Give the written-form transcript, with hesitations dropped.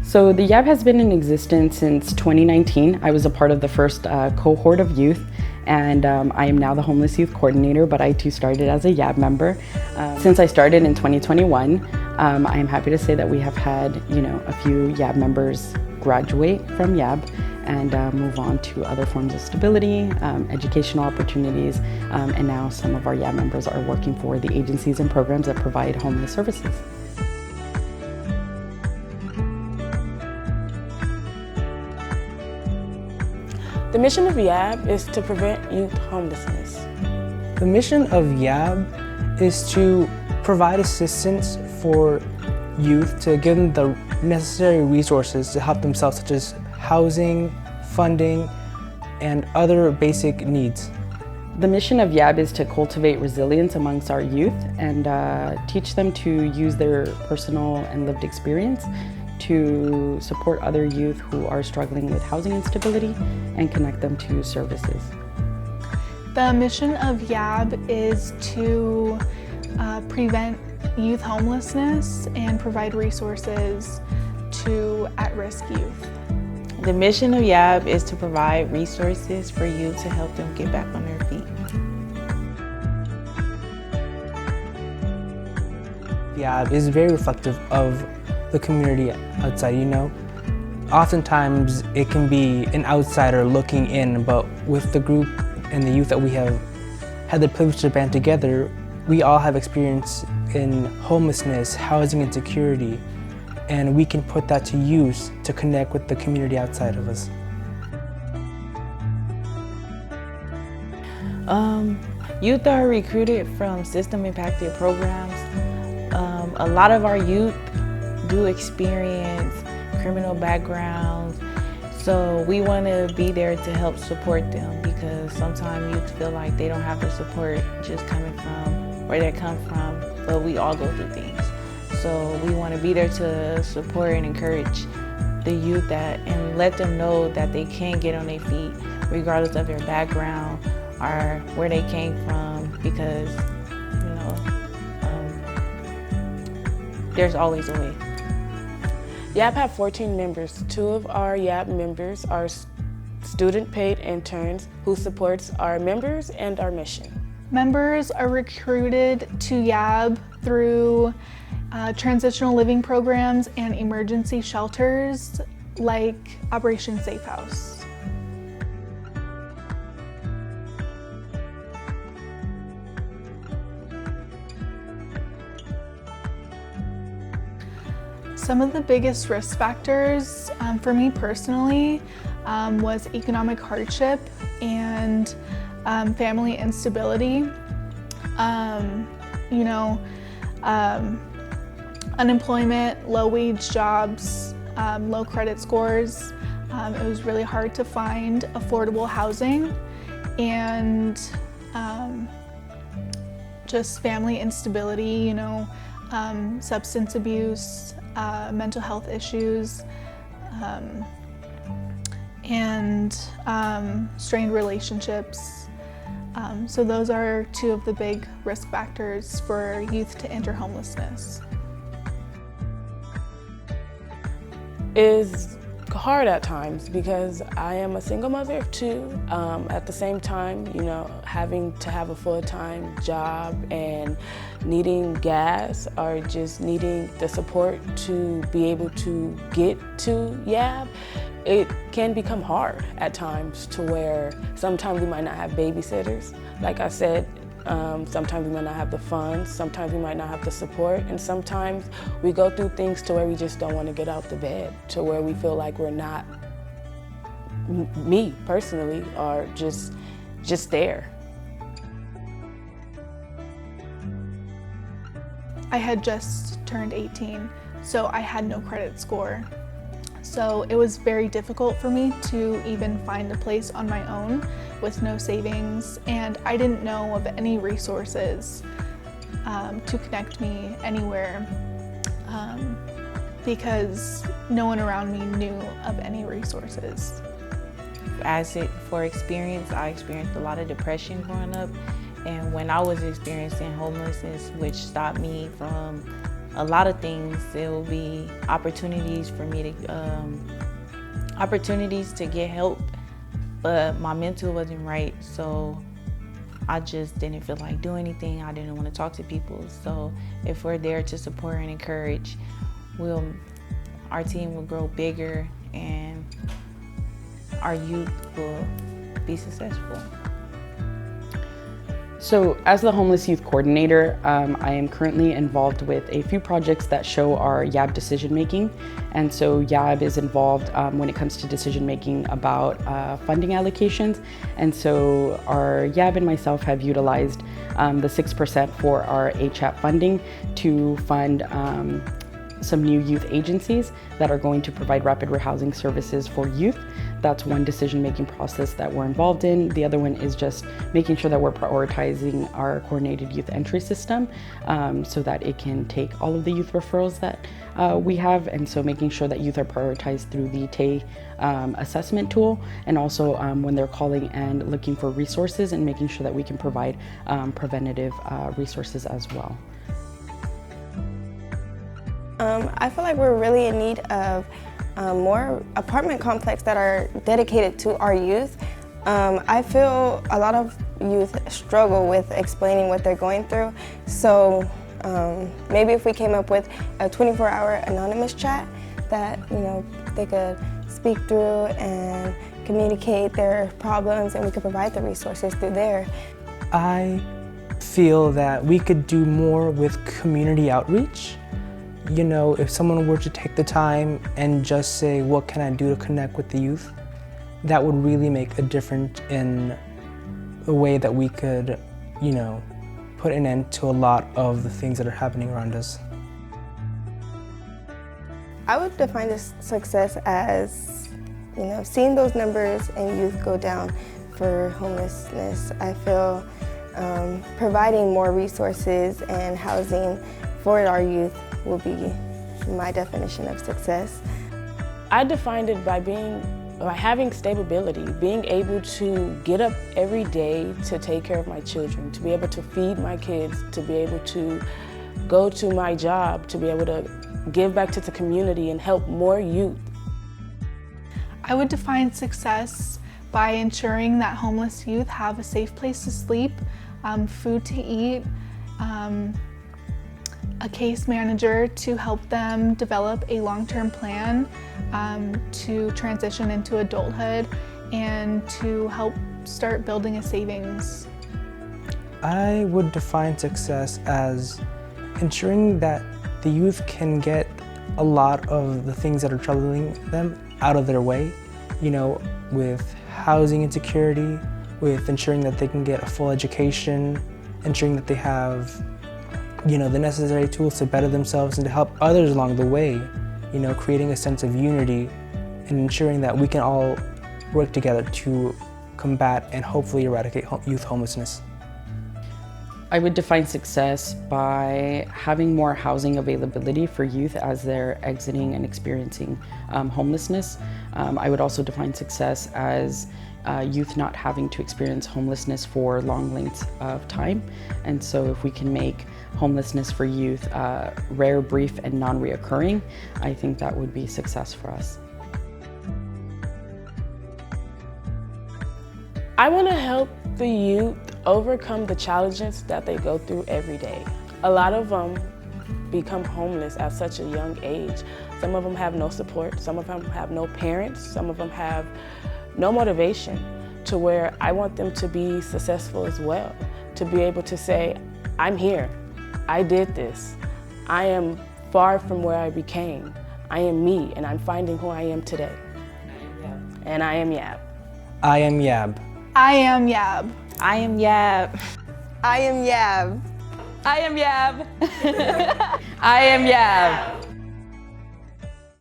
So the YAB has been in existence since 2019. I was a part of the first cohort of youth, and I am now the homeless youth coordinator, but I too started as a YAB member. Since I started in 2021, I am happy to say that we have had, a few YAB members graduate from YAB and move on to other forms of stability, educational opportunities, and now some of our YAB members are working for the agencies and programs that provide homeless services. The mission of YAB is to prevent youth homelessness. The mission of YAB is to provide assistance for youth, to give them the necessary resources to help themselves, such as housing, funding, and other basic needs. The mission of YAB is to cultivate resilience amongst our youth and teach them to use their personal and lived experience to support other youth who are struggling with housing instability and connect them to services. The mission of YAB is to prevent youth homelessness and provide resources to at-risk youth. The mission of YAB is to provide resources for youth to help them get back on their feet. YAB is very reflective of the community outside, Oftentimes it can be an outsider looking in, but with the group and the youth that we have had the privilege to band together, we all have experience in homelessness, housing insecurity, and we can put that to use to connect with the community outside of us. Youth are recruited from system-impacted programs. A lot of our youth do experience criminal backgrounds, so we want to be there to help support them, because sometimes youth feel like they don't have the support just coming from where they come from, but we all go through things. So we want to be there to support and encourage the youth and let them know that they can get on their feet regardless of their background or where they came from, because there's always a way. YAB have 14 members. 2 of our YAB members are student-paid interns who supports our members and our mission. Members are recruited to YAB through transitional living programs and emergency shelters like Operation Safe House. Some of the biggest risk factors for me personally was economic hardship and family instability. Unemployment, low wage jobs, low credit scores. It was really hard to find affordable housing, and just family instability, substance abuse, mental health issues, and strained relationships. So those are 2 of the big risk factors for youth to enter homelessness. It's hard at times because I am a single mother of 2. At the same time, having to have a full-time job and needing gas or just needing the support to be able to get to YAB, it can become hard at times, to where sometimes we might not have babysitters. Like I said, sometimes we might not have the funds, sometimes we might not have the support, and sometimes we go through things to where we just don't want to get out the bed, to where we feel like we're not, me personally, are just there. I had just turned 18, so I had no credit score. So it was very difficult for me to even find a place on my own with no savings, and I didn't know of any resources to connect me anywhere because no one around me knew of any resources. For experience, I experienced a lot of depression growing up, and when I was experiencing homelessness, which stopped me from a lot of things. It will be opportunities for me to, opportunities to get help, but my mental wasn't right, so I just didn't feel like doing anything. I didn't want to talk to people. So if we're there to support and encourage, our team will grow bigger and our youth will be successful. So as the Homeless Youth Coordinator, I am currently involved with a few projects that show our YAB decision making. And so YAB is involved when it comes to decision making about funding allocations. And so our YAB and myself have utilized the 6% for our HAP funding to fund some new youth agencies that are going to provide rapid rehousing services for youth. That's one decision-making process that we're involved in. The other one is just making sure that we're prioritizing our coordinated youth entry system so that it can take all of the youth referrals that we have, and so making sure that youth are prioritized through the TAY assessment tool, and also when they're calling and looking for resources, and making sure that we can provide preventative resources as well. I feel like we're really in need of more apartment complexes that are dedicated to our youth. I feel a lot of youth struggle with explaining what they're going through, so maybe if we came up with a 24-hour anonymous chat that they could speak through and communicate their problems, and we could provide the resources through there. I feel that we could do more with community outreach. If someone were to take the time and just say, what can I do to connect with the youth? That would really make a difference in the way that we could, put an end to a lot of the things that are happening around us. I would define this success as, seeing those numbers in youth go down for homelessness. I feel providing more resources and housing for our youth will be my definition of success. I defined it by having stability, being able to get up every day to take care of my children, to be able to feed my kids, to be able to go to my job, to be able to give back to the community and help more youth. I would define success by ensuring that homeless youth have a safe place to sleep, food to eat, a case manager to help them develop a long-term plan to transition into adulthood, and to help start building a savings. I would define success as ensuring that the youth can get a lot of the things that are troubling them out of their way, with housing insecurity, with ensuring that they can get a full education, ensuring that they have the necessary tools to better themselves and to help others along the way, creating a sense of unity and ensuring that we can all work together to combat and hopefully eradicate youth homelessness. I would define success by having more housing availability for youth as they're exiting and experiencing homelessness. I would also define success as youth not having to experience homelessness for long lengths of time. And so if we can make homelessness for youth rare, brief, and non-reoccurring, I think that would be success for us. I want to help the youth overcome the challenges that they go through every day. A lot of them become homeless at such a young age. Some of them have no support, some of them have no parents, some of them have no motivation, to where I want them to be successful as well, to be able to say, I'm here, I did this, I am far from where I became, I am me, and I'm finding who I am today. And I am YAB. I am YAB. I am YAB. I am YAB. I am YAB. I am YAB. I am YAB.